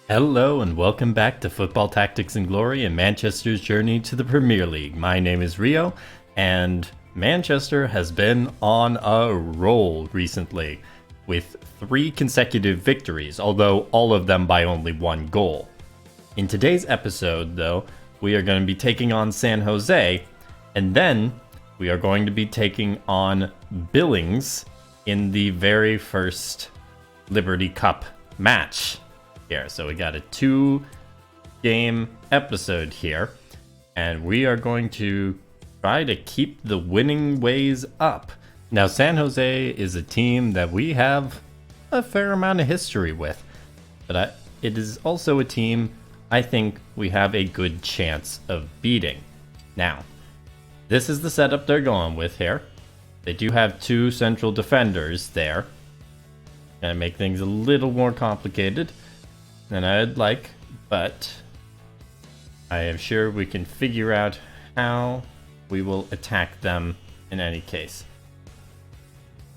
Hello and welcome back to Football Tactics and Glory and Manchester's journey to the Premier League. My name is Rio, and Manchester has been on a roll recently with 3 consecutive victories, although all of them by only 1 goal. In today's episode, though, we are going to be taking on San Jose, and then we are going to be taking on Billings in the very first Liberty Cup match here. So we got a 2-game episode here, and we are going to try to keep the winning ways up. Now, San Jose is a team that we have a fair amount of history with, but it is also a team I think we have a good chance of beating. Now, this is the setup they're going with here. They do have 2 central defenders there. Gonna make things a little more complicated than I'd like, but I am sure we can figure out how we will attack them in any case.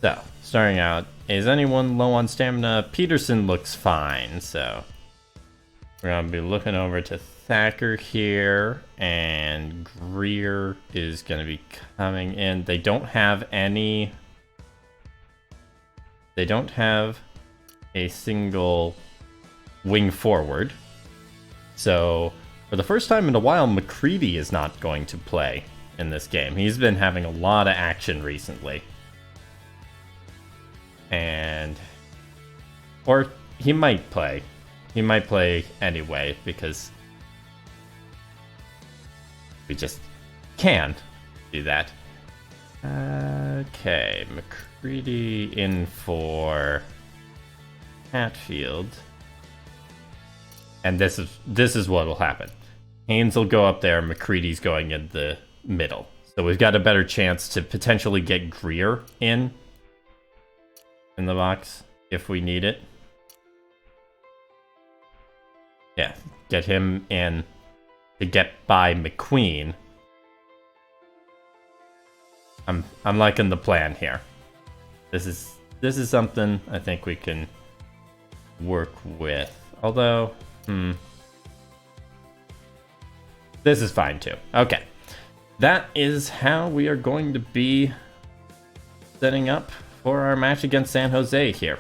So, starting out, is anyone low on stamina? Peterson looks fine, so we're gonna be looking over to Thacker here, and Greer is gonna be coming in. They don't have a single wing forward. So, for the first time in a while, McCready is not going to play in this game. He's been having a lot of action recently. Or he might play. He might play anyway, because we just can do that. Okay, McCready in for Hatfield. And this is what will happen. Haynes will go up there, McCready's going in the middle. So we've got a better chance to potentially get Greer in the box if we need it. Yeah, get him in to get by McQueen. I'm liking the plan here. This is something I think we can work with. Although, this is fine too. Okay. That is how we are going to be setting up for our match against San Jose here.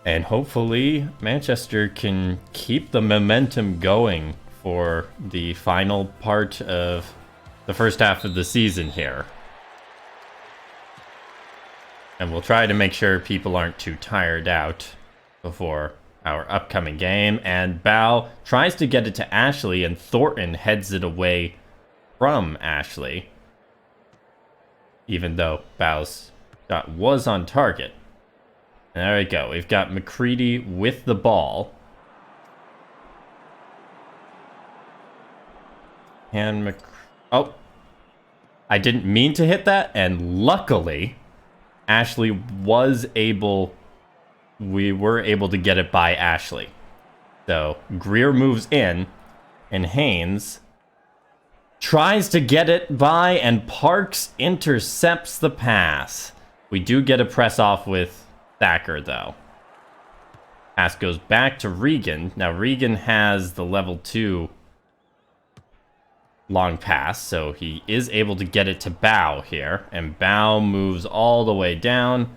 And hopefully Manchester can keep the momentum going for the final part of the first half of the season here. And we'll try to make sure people aren't too tired out before our upcoming game. And Bao tries to get it to Ashley, and Thornton heads it away from Ashley, even though Bao's shot was on target. And there we go. We've got McCready with the ball. And oh, I didn't mean to hit that, and luckily Ashley was able... we were able to get it by Ashley. So Greer moves in, and Haynes tries to get it by, and Parks intercepts the pass. We do get a press off with Thacker, though. Pass goes back to Regan. Now Regan has the level 2 long pass, so he is able to get it to Bao here, and Bao moves all the way down.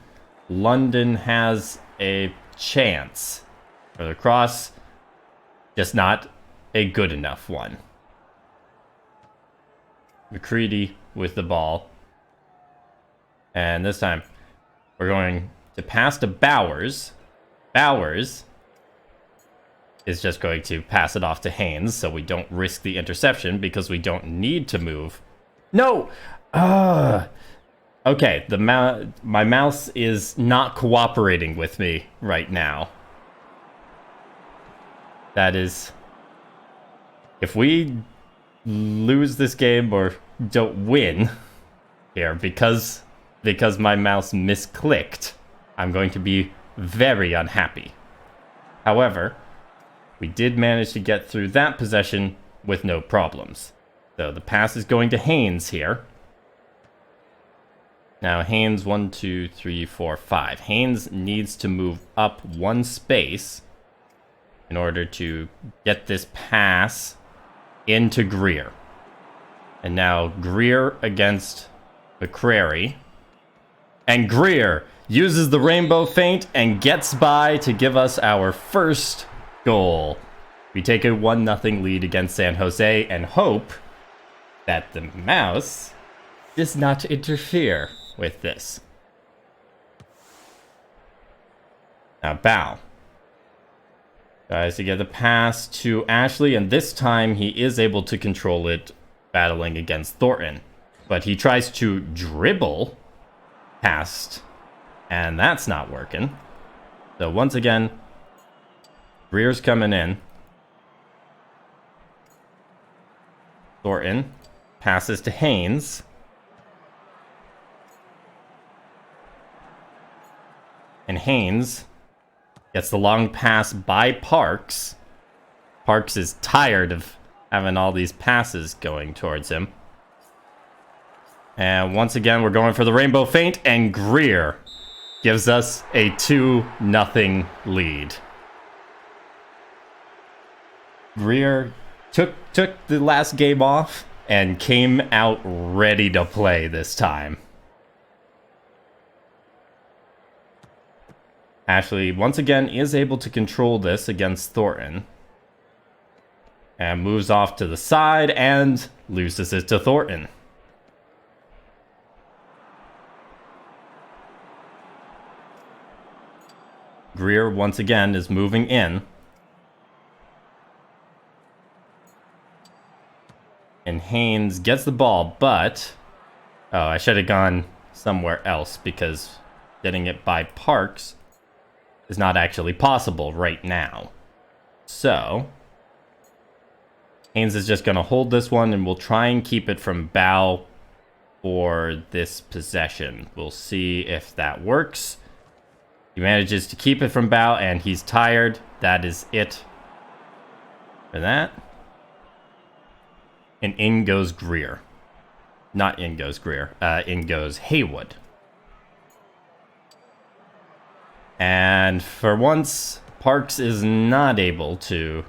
London has a chance for the cross, just not a good enough one. McCready with the ball, and this time we're going to pass to Bowers. Bowers is just going to pass it off to Haynes, so we don't risk the interception because we don't need to move. No! Okay, my mouse is not cooperating with me right now. That is... if we lose this game or don't win here because my mouse misclicked, I'm going to be very unhappy. However, we did manage to get through that possession with no problems. So the pass is going to Haynes here. Now Haynes, 1, 2, 3, 4, 5. Haynes needs to move up 1 space in order to get this pass into Greer. And now Greer against McCrary. And Greer uses the rainbow feint and gets by to give us our first goal. We take a 1-0 lead against San Jose and hope that the mouse does not interfere with this. Now Bao tries to get the pass to Ashley, and this time he is able to control it, battling against Thornton. But he tries to dribble past, and that's not working. So once again, Greer's coming in. Thornton passes to Haynes. And Haynes gets the long pass by Parks. Parks is tired of having all these passes going towards him. And once again, we're going for the rainbow feint, and Greer gives us a 2-0 lead. Greer took the last game off and came out ready to play this time. Ashley, once again, is able to control this against Thornton. And moves off to the side and loses it to Thornton. Greer, once again, is moving in. And Haynes gets the ball, but... Oh, I should have gone somewhere else, because getting it by Parks is not actually possible right now. So Haynes is just going to hold this one, and we'll try and keep it from Bao for this possession. We'll see if that works. He manages to keep it from Bao, and he's tired. That is it for that. And in goes Greer. Not in goes Greer. In goes Haywood. And for once, Parks is not able to...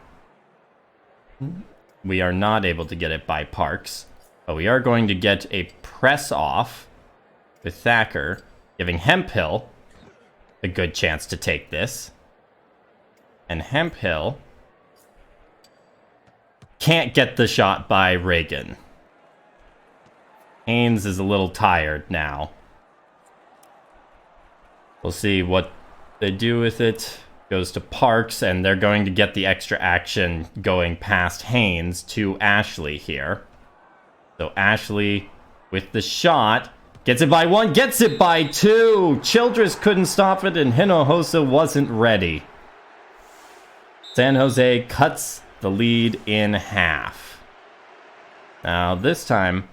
We are not able to get it by Parks. But we are going to get a press off with Thacker, giving Hemphill a good chance to take this. And Hemphill can't get the shot by Reagan. Haynes is a little tired now. We'll see what they do with it. Goes to Parks, and they're going to get the extra action going past Haynes to Ashley here. So Ashley with the shot. Gets it by 1, gets it by 2! Childress couldn't stop it, and Hinojosa wasn't ready. San Jose cuts the lead in half. Now this time,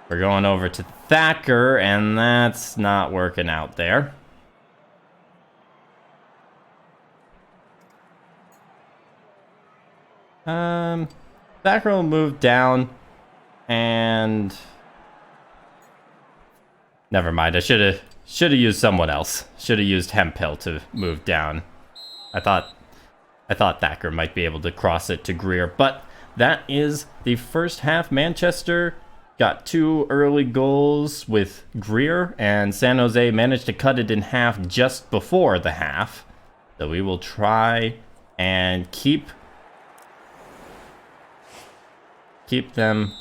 we're going over to Thacker, and that's not working out there. Thacker will move down, and... Never mind, I should have used someone else. Should have used Hemphill to move down. I thought Thacker might be able to cross it to Greer, but that is the first half. Manchester got 2 early goals with Greer, and San Jose managed to cut it in half just before the half. So we will try and keep them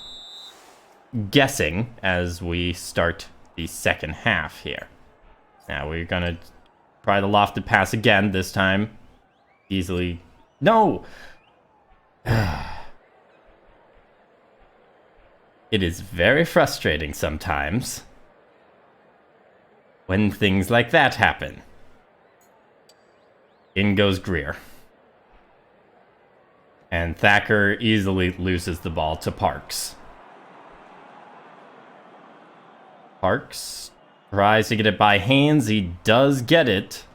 guessing as we start the second half here. Now we're gonna try the lofted pass again, this time easily. No! It is very frustrating sometimes when things like that happen. In goes Greer. And Thacker easily loses the ball to Parks. Parks tries to get it by Haynes. He does get it.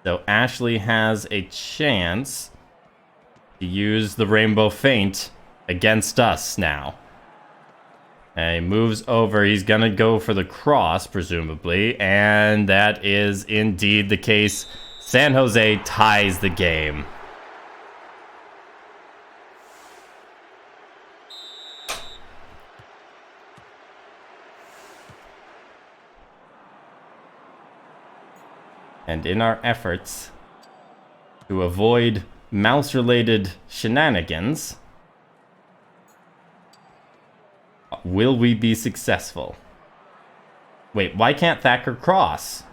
So Ashley has a chance to use the rainbow feint against us now. And he moves over. He's going to go for the cross, presumably. And that is indeed the case. San Jose ties the game. And in our efforts to avoid mouse-related shenanigans, will we be successful? Wait, why can't Thacker cross?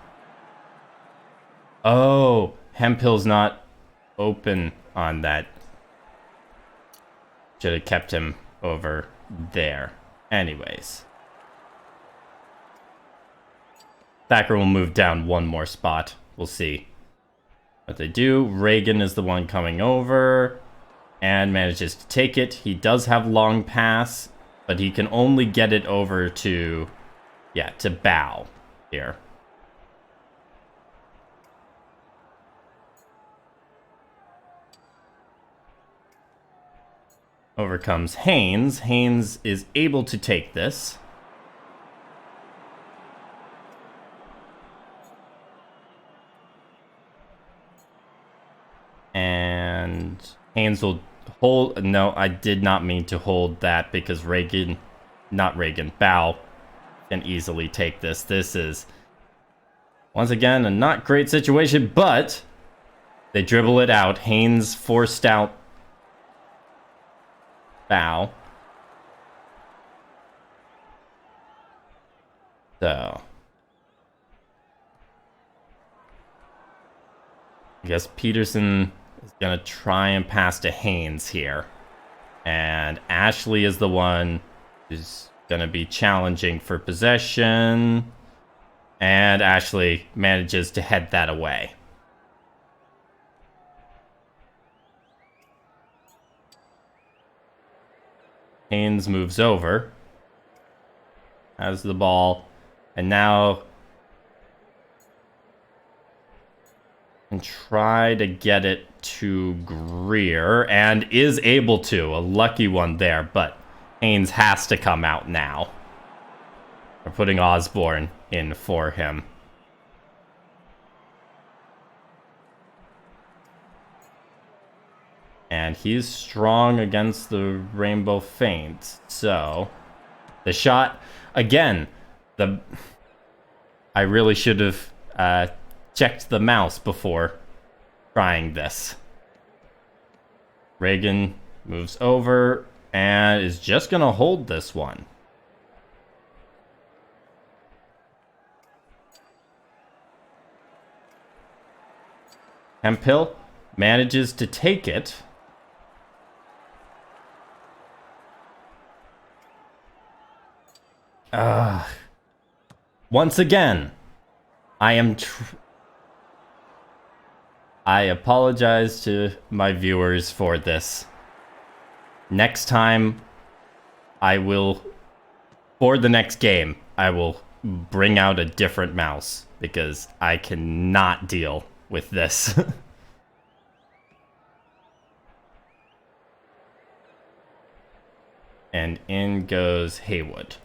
Oh, Hemphill's not open on that. Should have kept him over there. Anyways. Thacker will move down one more spot. We'll see what they do. Reagan is the one coming over and manages to take it. He does have long pass, but he can only get it over to, yeah, to Bow here. Over comes Haynes. Haynes is able to take this. And Haynes will hold. No, I did not mean to hold that because Bow can easily take this. This is, once again, a not great situation, but they dribble it out. Haynes forced out Bow. So I guess Peterson is going to try and pass to Haynes here. And Ashley is the one who's going to be challenging for possession. And Ashley manages to head that away. Haynes moves over. Has the ball. And now and try to get it to Greer, and is able to. A lucky one there, but Haynes has to come out now. We're putting Osborne in for him. And he's strong against the rainbow feint. So, the shot, again, I really should have checked the mouse before trying this. Reagan moves over and is just going to hold this one. Hemphill manages to take it. Once again, I apologize to my viewers for this. Next time, for the next game, I will bring out a different mouse because I cannot deal with this. And in goes Haywood.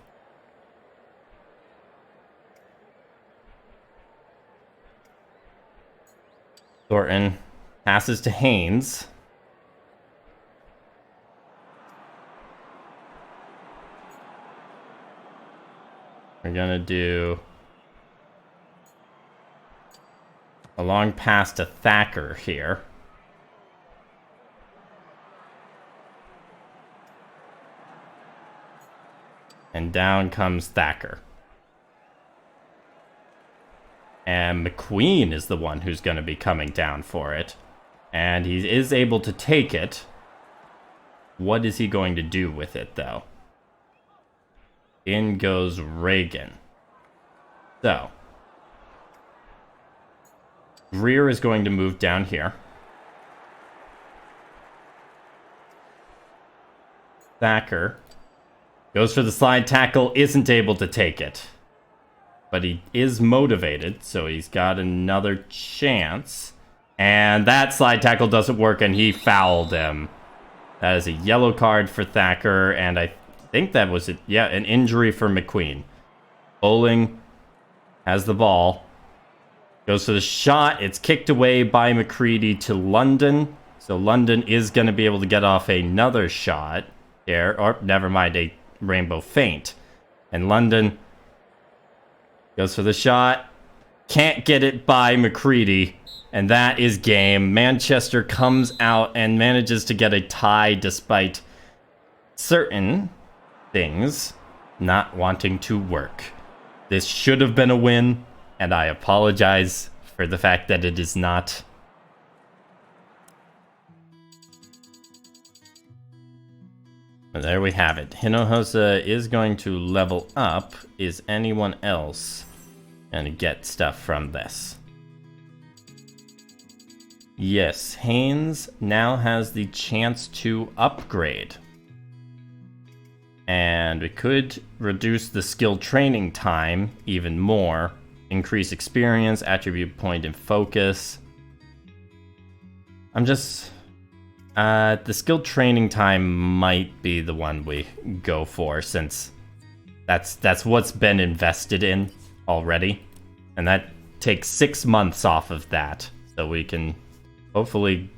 Thornton passes to Haynes. We're gonna do a long pass to Thacker here. And down comes Thacker. And McQueen is the one who's going to be coming down for it. And he is able to take it. What is he going to do with it, though? In goes Reagan. So, Greer is going to move down here. Thacker goes for the slide tackle, isn't able to take it. But he is motivated, so he's got another chance. And that slide tackle doesn't work, and he fouled him. That is a yellow card for Thacker, and I think that was it. Yeah, an injury for McQueen. Bowling has the ball. Goes for the shot. It's kicked away by McCready to London. So London is going to be able to get off another shot here. Or, never mind, a rainbow feint. And London goes for the shot. Can't get it by McCready. And that is game. Manchester comes out and manages to get a tie despite certain things not wanting to work. This should have been a win, and I apologize for the fact that it is not. But there we have it. Hinojosa is going to level up. Is anyone else going to get stuff from this? Yes, Haynes now has the chance to upgrade. And we could reduce the skill training time even more. Increase experience, attribute point, and focus. I'm just... the skill training time might be the one we go for, since that's what's been invested in already. And that takes 6 months off of that. So we can hopefully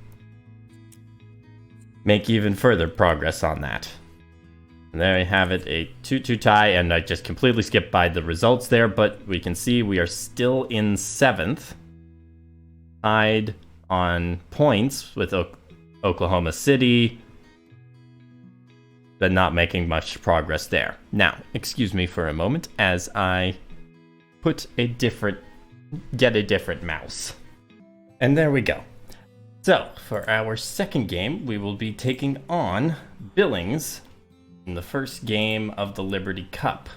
make even further progress on that. And there we have it, a 2-2 tie, and I just completely skipped by the results there, but we can see we are still in 7th, tied on points with Oklahoma City, but not making much progress there. Now, excuse me for a moment as I get a different mouse. And there we go. So, for our second game, we will be taking on Billings in the first game of the Liberty Cup.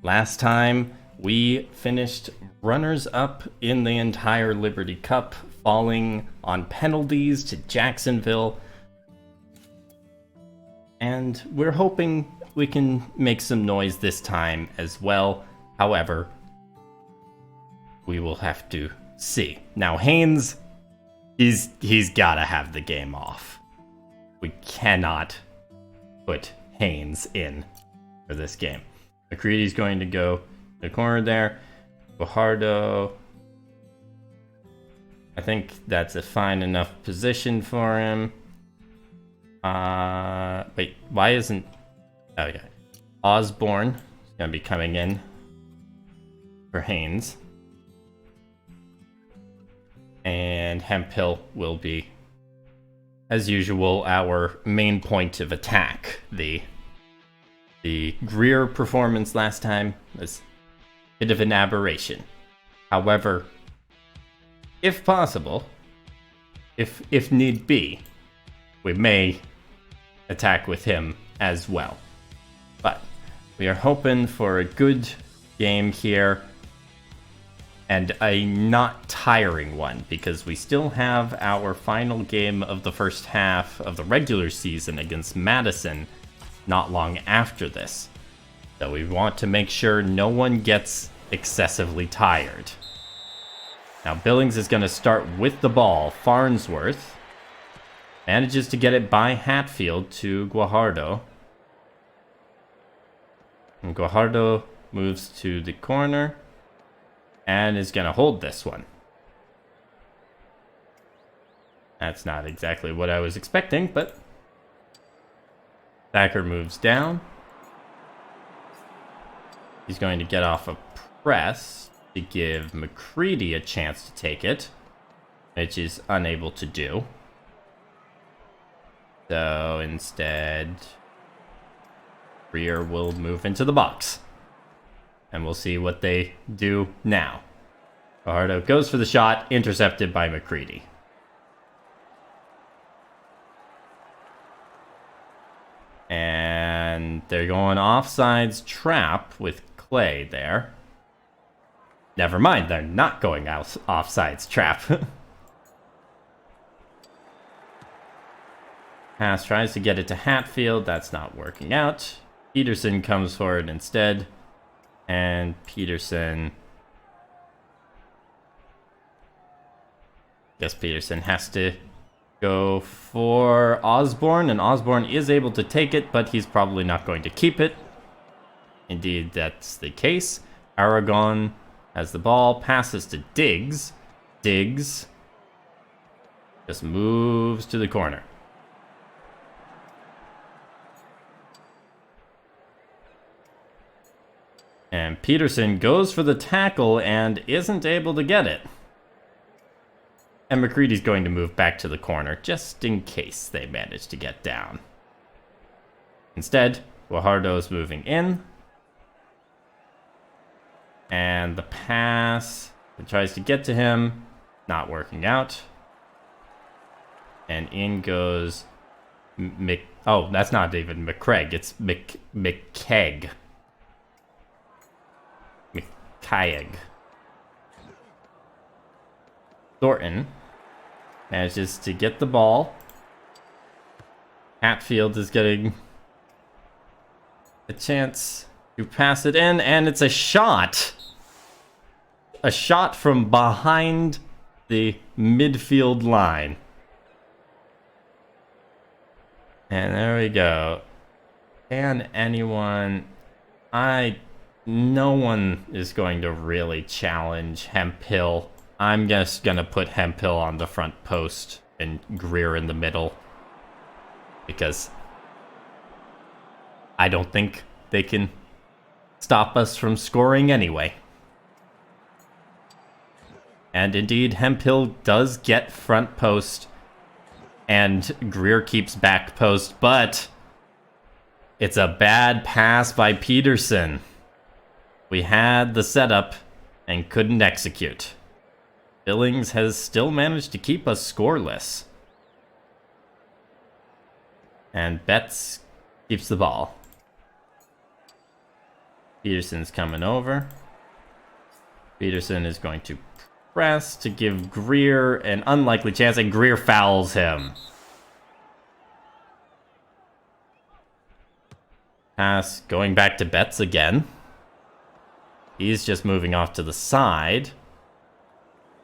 Last time, we finished runners-up in the entire Liberty Cup, falling on penalties to Jacksonville. And we're hoping we can make some noise this time as well. However, we will have to see. Now, Haynes, he's gotta have the game off. We cannot put Haynes in for this game. McCready's going to go to the corner there. Guajardo, I think that's a fine enough position for him. Wait, why isn't... Okay. Osborne is going to be coming in for Haynes. And Hemphill will be, as usual, our main point of attack. The Greer performance last time was a bit of an aberration. However, if possible, if need be, we may attack with him as well. But we are hoping for a good game here, and a not tiring one, because we still have our final game of the first half of the regular season against Madison not long after this. So we want to make sure no one gets excessively tired. Now Billings is going to start with the ball. Farnsworth manages to get it by Hatfield to Guajardo. And Guajardo moves to the corner and is going to hold this one. That's not exactly what I was expecting, but Thacker moves down. He's going to get off a press to give McCready a chance to take it, which is unable to do. So instead, Greer will move into the box. And we'll see what they do now. Guajardo goes for the shot, intercepted by McCready. And they're going offsides trap with Clay there. Never mind, they're not going offsides trap. Pass tries to get it to Hatfield. That's not working out. Peterson comes forward instead. And Peterson... Guess Peterson has to go for Osborne, and Osborne is able to take it, but he's probably not going to keep it. Indeed, that's the case. Aragon has the ball, passes to Diggs. Diggs just moves to the corner. And Peterson goes for the tackle and isn't able to get it. And McCready's going to move back to the corner just in case they manage to get down. Instead, Guajardo's moving in. And the pass, it tries to get to him, not working out. And in goes oh, that's not even McCraig, it's McKegg. McKaig. Thornton manages to get the ball. Hatfield is getting a chance to pass it in, and it's a shot. A shot from behind the midfield line. And there we go. Can anyone... No one is going to really challenge Hemphill. I'm just gonna put Hemphill on the front post and Greer in the middle. Because I don't think they can stop us from scoring anyway. And indeed, Hemphill does get front post, and Greer keeps back post, but it's a bad pass by Peterson. We had the setup and couldn't execute. Billings has still managed to keep us scoreless. And Betts keeps the ball. Peterson's coming over. Peterson is going to press to give Greer an unlikely chance, and Greer fouls him. Pass going back to Betts again. He's just moving off to the side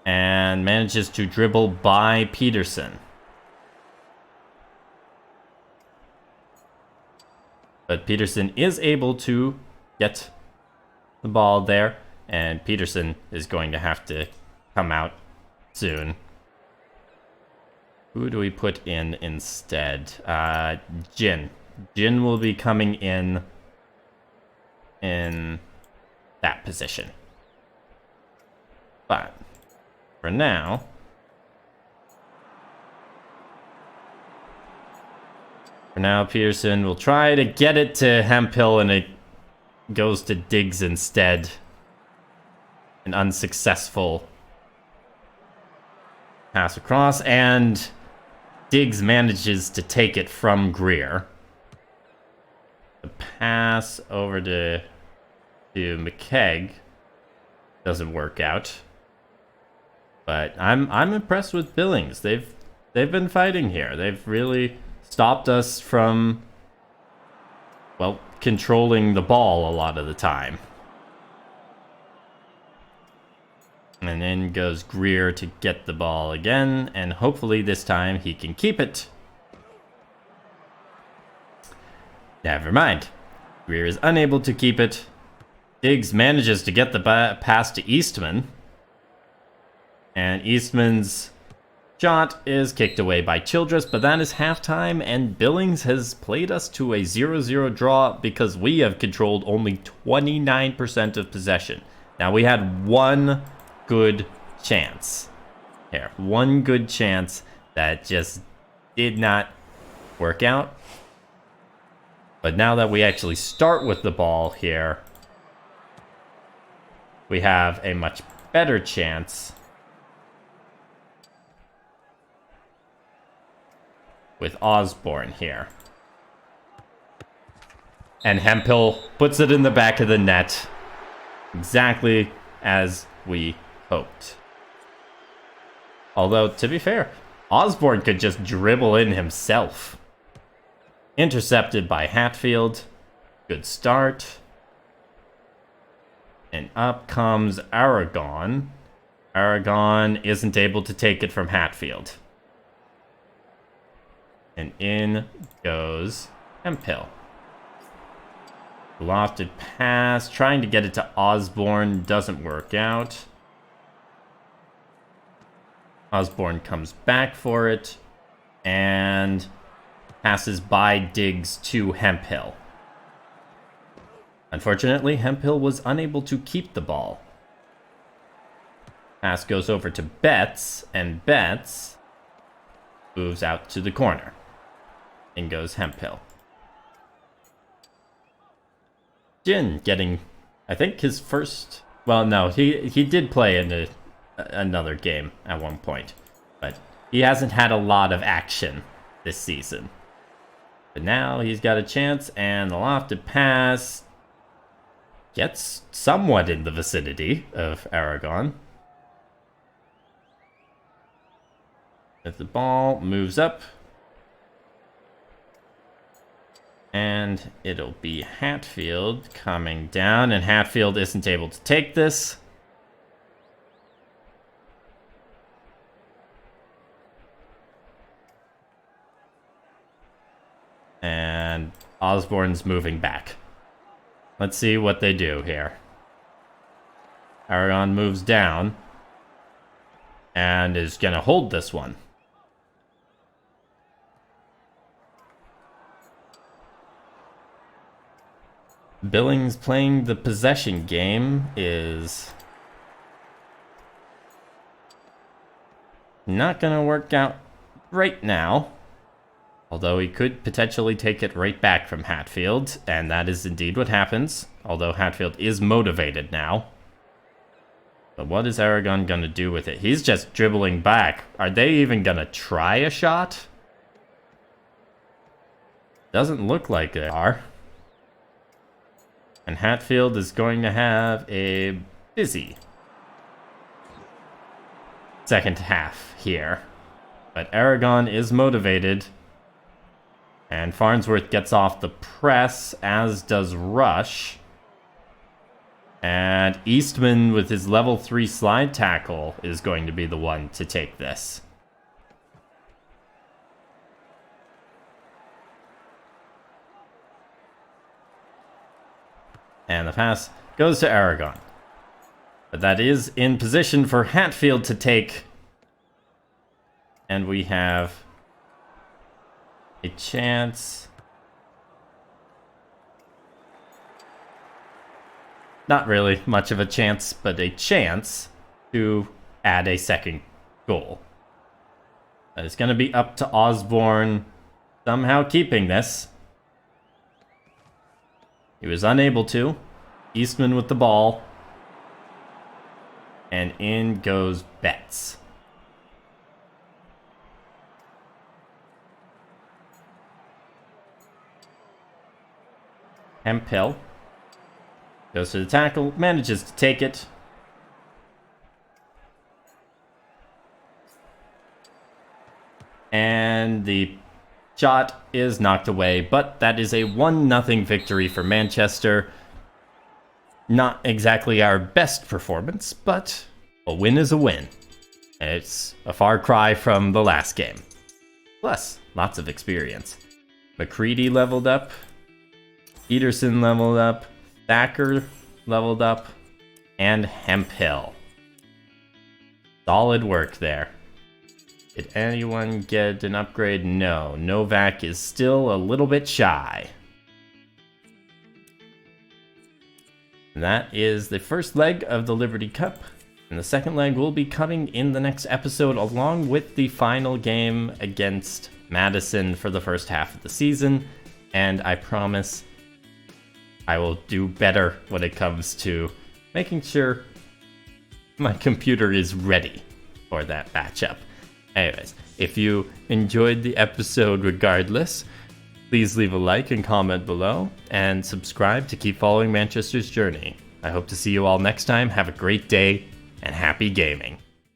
and manages to dribble by Peterson. But Peterson is able to get the ball there, and Peterson is going to have to come out soon. Who do we put in instead? Jin. Jin will be coming in that position. But for now, Peterson will try to get it to Hemphill, and it goes to Diggs instead. An unsuccessful pass across, and Diggs manages to take it from Greer. The pass over to McKegg doesn't work out. But I'm impressed with Billings. They've been fighting here. They've really stopped us from, well, controlling the ball a lot of the time. And then goes Greer to get the ball again, and hopefully this time he can keep it. Never mind. Greer is unable to keep it. Diggs manages to get the pass to Eastman. And Eastman's shot is kicked away by Childress, but that is halftime, and Billings has played us to a 0-0 draw because we have controlled only 29% of possession. Now, we had one good chance here. One good chance that just did not work out. But now that we actually start with the ball here, we have a much better chance with Osborne here. And Hemphill puts it in the back of the net, exactly as we hoped. Although, to be fair, Osborne could just dribble in himself. Intercepted by Hatfield. Good start. And up comes Aragon. Aragon isn't able to take it from Hatfield. And in goes Hemphill. Lofted pass, trying to get it to Osborne, doesn't work out. Osborne comes back for it and passes by Diggs to Hemphill. Unfortunately, Hemphill was unable to keep the ball. Pass goes over to Betts, and Betts moves out to the corner. In goes Hemphill. Jin getting, I think, his first... Well, no, he did play in another game at one point. But he hasn't had a lot of action this season. But now he's got a chance, and the lofted pass gets somewhat in the vicinity of Aragon. As the ball moves up. And it'll be Hatfield coming down, and Hatfield isn't able to take this. And Osborne's moving back. Let's see what they do here. Aragon moves down and is going to hold this one. Billings playing the possession game is not going to work out right now. Although he could potentially take it right back from Hatfield, and that is indeed what happens. Although Hatfield is motivated now. But what is Aragon going to do with it? He's just dribbling back. Are they even going to try a shot? Doesn't look like they are. And Hatfield is going to have a busy second half here. But Aragon is motivated. And Farnsworth gets off the press, as does Rush. And Eastman, with his level 3 slide tackle, is going to be the one to take this. And the pass goes to Aragon. But that is in position for Hatfield to take. And we have a chance. Not really much of a chance, but a chance to add a second goal. It's going to be up to Osborne somehow keeping this. He was unable to. Eastman with the ball. And in goes Betts. Hemphill goes to the tackle, manages to take it. And the shot is knocked away, but that is a 1-0 victory for Manchester. Not exactly our best performance, but a win is a win. And it's a far cry from the last game. Plus, lots of experience. McCready leveled up. Peterson leveled up, Thacker leveled up, and Hemphill. Solid work there. Did anyone get an upgrade? No. Novak is still a little bit shy. And that is the first leg of the Liberty Cup. And the second leg will be coming in the next episode, along with the final game against Madison for the first half of the season. And I promise I will do better when it comes to making sure my computer is ready for that matchup. Anyways, if you enjoyed the episode regardless, please leave a like and comment below, and subscribe to keep following Manchester's journey. I hope to see you all next time. Have a great day, and happy gaming.